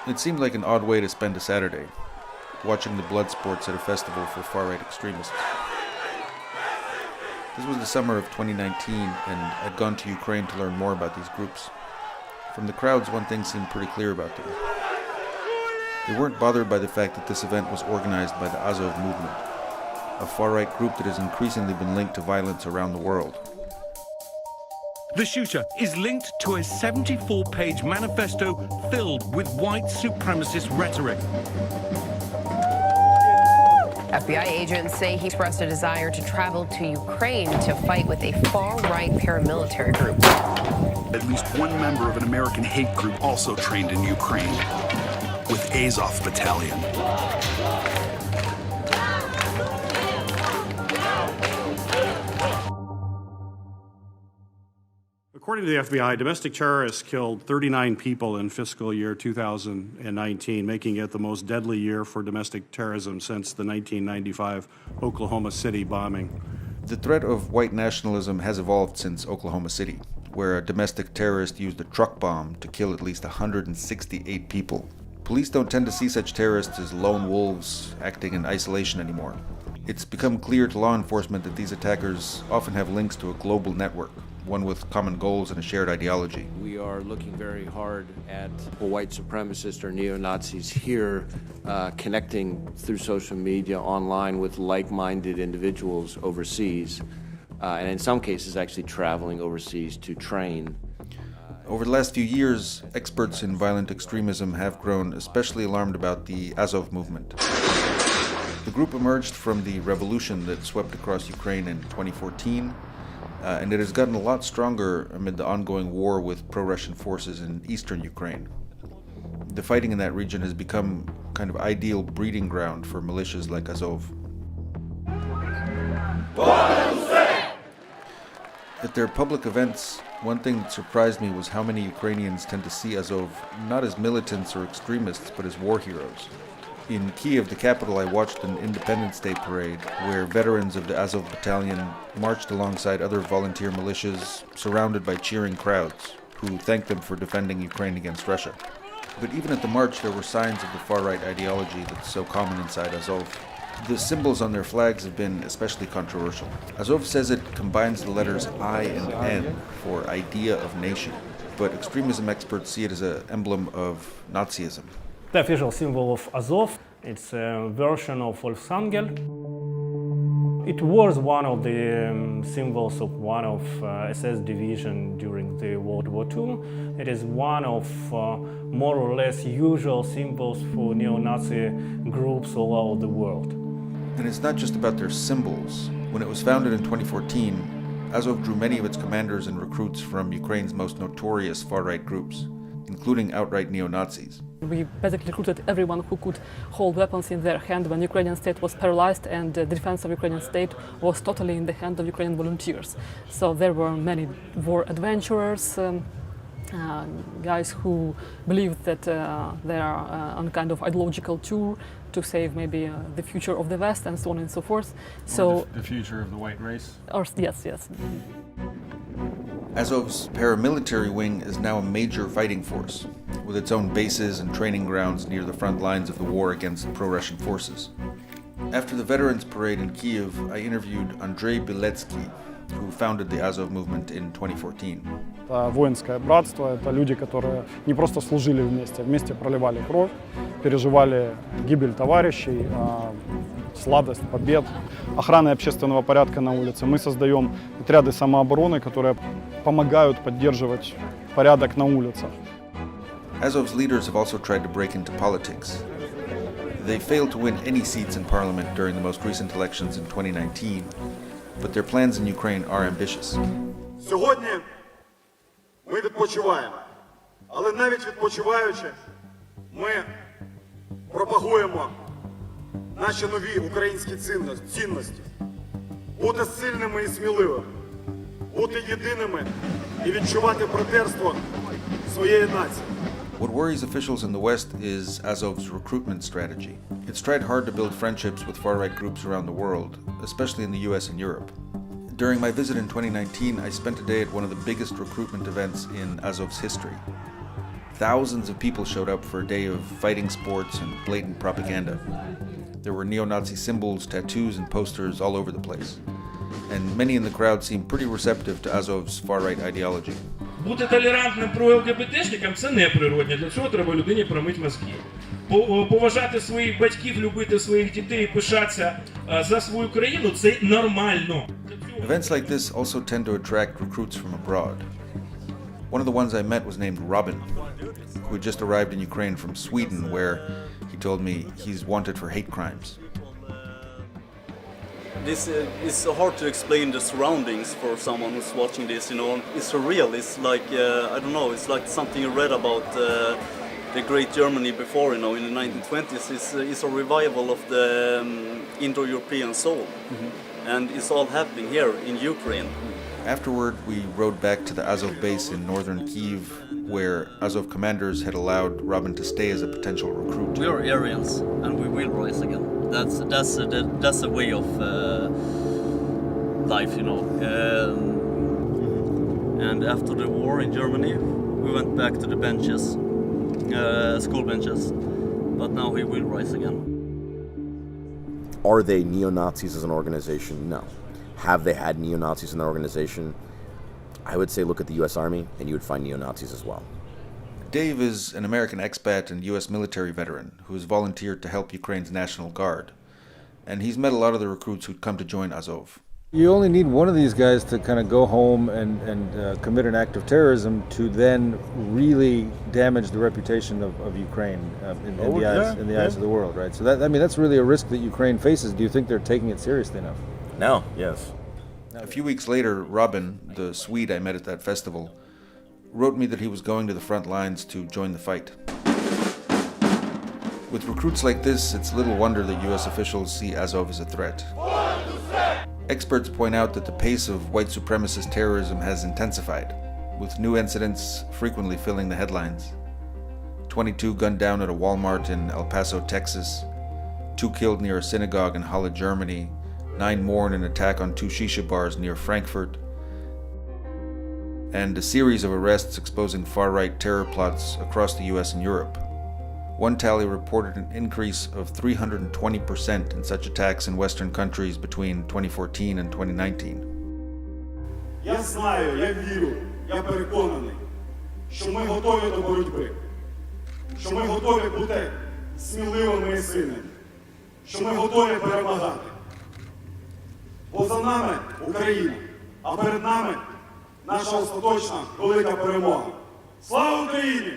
It seemed like an odd way to spend a Saturday, watching the blood sports at a festival for far-right extremists. This was the summer of 2019, and I'd gone to Ukraine to learn more about these groups. From the crowds, one thing seemed pretty clear about them. They weren't bothered by the fact that this event was organized by the Azov movement, a far-right group that has increasingly been linked to violence around the world. The shooter is linked to a 74-page manifesto filled with white supremacist rhetoric. FBI agents say he expressed a desire to travel to Ukraine to fight with a far-right paramilitary group. At least one member of an American hate group also trained in Ukraine, with Azov Battalion. According to the FBI, domestic terrorists killed 39 people in fiscal year 2019, making it the most deadly year for domestic terrorism since the 1995 Oklahoma City bombing. The threat of white nationalism has evolved since Oklahoma City, where a domestic terrorist used a truck bomb to kill at least 168 people. Police don't tend to see such terrorists as lone wolves acting in isolation anymore. It's become clear to law enforcement that these attackers often have links to a global network, one with common goals and a shared ideology. We are looking very hard at white supremacists or neo-Nazis here, connecting through social media online with like-minded individuals overseas, and in some cases actually traveling overseas to train. Over the last few years, experts in violent extremism have grown especially alarmed about the Azov movement. The group emerged from the revolution that swept across Ukraine in 2014, and it has gotten a lot stronger amid the ongoing war with pro-Russian forces in eastern Ukraine. The fighting in that region has become kind of ideal breeding ground for militias like Azov. At their public events, one thing that surprised me was how many Ukrainians tend to see Azov not as militants or extremists, but as war heroes. In Kiev, the capital, I watched an Independence Day parade where veterans of the Azov Battalion marched alongside other volunteer militias, surrounded by cheering crowds, who thanked them for defending Ukraine against Russia. But even at the march, there were signs of the far-right ideology that's so common inside Azov. The symbols on their flags have been especially controversial. Azov says it combines the letters I and N for idea of nation, but extremism experts see it as an emblem of Nazism. The official symbol of Azov, it's a version of Volksangel. It was one of the symbols of one of SS division during the World War II. It is one of more or less usual symbols for neo-Nazi groups all over the world. And it's not just about their symbols. When it was founded in 2014, Azov drew many of its commanders and recruits from Ukraine's most notorious far-right groups, including outright neo-Nazis. We basically recruited everyone who could hold weapons in their hand when the Ukrainian state was paralyzed and the defense of the Ukrainian state was totally in the hand of Ukrainian volunteers. So there were many war adventurers, guys who believed that they are on kind of ideological tour to save maybe the future of the West and so on and so forth. So the future of the white race? Or, yes. Azov's paramilitary wing is now a major fighting force, with its own bases and training grounds near the front lines of the war against pro-Russian forces. After the Veterans Parade in Kiev, I interviewed Andrei Beletsky, who founded the Azov movement in 2014. Это воинское братство, это люди, которые не просто служили вместе, вместе проливали кровь, переживали гибель товарищей, сладость побед, охраны общественного порядка на улице. Мы создаем отряды самообороны, которые помогают поддерживать порядок на улицах. Azov's leaders have also tried to break into politics. They failed to win any seats in parliament during the most recent elections in 2019, but their plans in Ukraine are ambitious. Сьогодні ми відпочиваємо, але навіть відпочиваючи, ми пропагуємо наші нові українські цінності. Бути сильними і сміливими, бути єдиними і відчувати братерство своєї нації. What worries officials in the West is Azov's recruitment strategy. It's tried hard to build friendships with far-right groups around the world, especially in the US and Europe. During my visit in 2019, I spent a day at one of the biggest recruitment events in Azov's history. Thousands of people showed up for a day of fighting sports and blatant propaganda. There were neo-Nazi symbols, tattoos, and posters all over the place. And many in the crowd seemed pretty receptive to Azov's far-right ideology. Бути толерантним про ЛГБТшникам – це не природне. Для цього треба людині промити мозки. Поважати своїх батьків, любити своїх дітей і пишатися за свою країну – це нормально. Events like this also tend to attract recruits from abroad. One of the ones I met was named Robin, who had just arrived in Ukraine from Sweden, where he told me he's wanted for hate crimes. This is hard to explain the surroundings for someone who's watching this, you know. It's surreal. It's like, I don't know, it's like something you read about the great Germany before, you know, in the 1920s. It's a revival of the Indo-European soul. And it's all happening here in Ukraine. Afterward, we rode back to the Azov base in northern Kyiv, where Azov commanders had allowed Robin to stay as a potential recruit. We are Aryans, and we will rise again. That's a way of life, you know. And after the war in Germany, we went back to the benches, school benches. But now we will rise again. Are they neo-Nazis as an organization? No. Have they had neo-Nazis in their organization? I would say look at the U.S. Army, and you would find neo-Nazis as well. Dave is an American expat and U.S. military veteran who has volunteered to help Ukraine's National Guard. And he's met a lot of the recruits who'd come to join Azov. You only need one of these guys to kind of go home and commit an act of terrorism to then really damage the reputation of Ukraine in the eyes of the world, right? So that's really a risk that Ukraine faces. Do you think they're taking it seriously enough? No, yes. A few weeks later, Robin, the Swede I met at that festival, wrote me that he was going to the front lines to join the fight. With recruits like this, it's little wonder that U.S. officials see Azov as a threat. Experts point out that the pace of white supremacist terrorism has intensified, with new incidents frequently filling the headlines. 22 gunned down at a Walmart in El Paso, Texas, 2 killed near a synagogue in Halle, Germany, 9 more in an attack on 2 shisha bars near Frankfurt, and a series of arrests exposing far-right terror plots across the US and Europe. One tally reported an increase of 320% in such attacks in Western countries between 2014 and 2019. Я знаю, я вірю, я переконаний, що ми готові до боротьби, що ми готові бути сміливими і сильними, що ми готові перемагати. Бо за нами Україна, а перед нами наша остаточна велика перемога. Слава Україні!